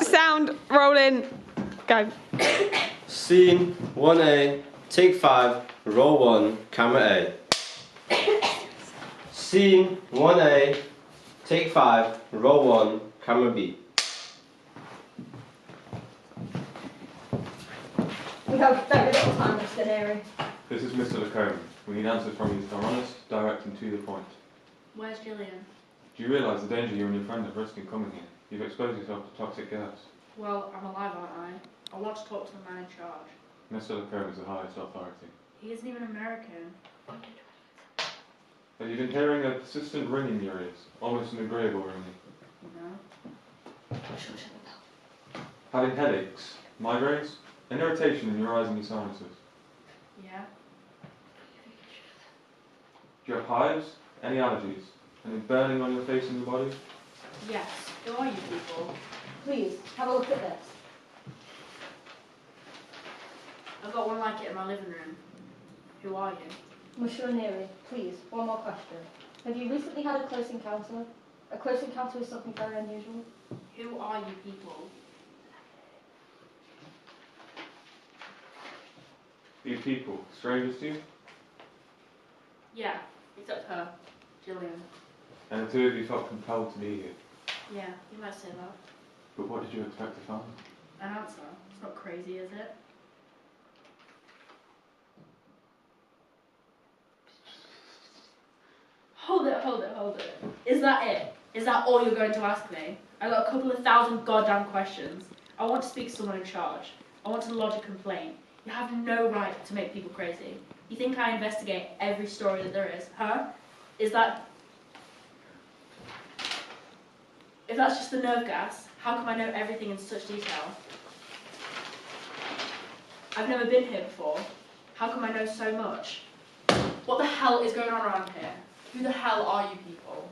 Sound, rolling, go. Scene 1A, take 5, roll 1, camera A. Scene 1A, take 5, roll 1, camera B. We have very little time, Mr. Neary. This is Mr. Lacombe. We need answers from you that are honest, direct and to the point. Where's Gillian? Do you realise the danger you and your friend have risked in coming here? You've exposed yourself to toxic gas. Well, I'm alive, aren't I? I want to talk to the man in charge. Mr. Lacombe is the highest authority. He isn't even American. Have you been hearing a persistent ringing in your ears? Almost an agreeable ringing. No. Having headaches, migraines, an irritation in your eyes and your sinuses. Yeah? Do you have hives? Any allergies? Any burning on your face and your body? Yes. Who are you people? Please, have a look at this. I've got one like it in my living room. Who are you? Monsieur Neary, please, one more question. Have you recently had a close encounter? A close encounter with something very unusual? Who are you people? These people, strangers to you? Yeah, except her, Gillian. And the two of you felt compelled to be here. Yeah, you might say that. But what did you expect to find? An answer. It's not crazy, is it? Hold it. Is that it? Is that all you're going to ask me? I got a couple of thousand goddamn questions. I want to speak to someone in charge. I want to lodge a complaint. You have no right to make people crazy. You think I investigate every story that there is, huh? Is that... If that's just the nerve gas, how come I know everything in such detail? I've never been here before. How come I know so much? What the hell is going on around here? Who the hell are you people?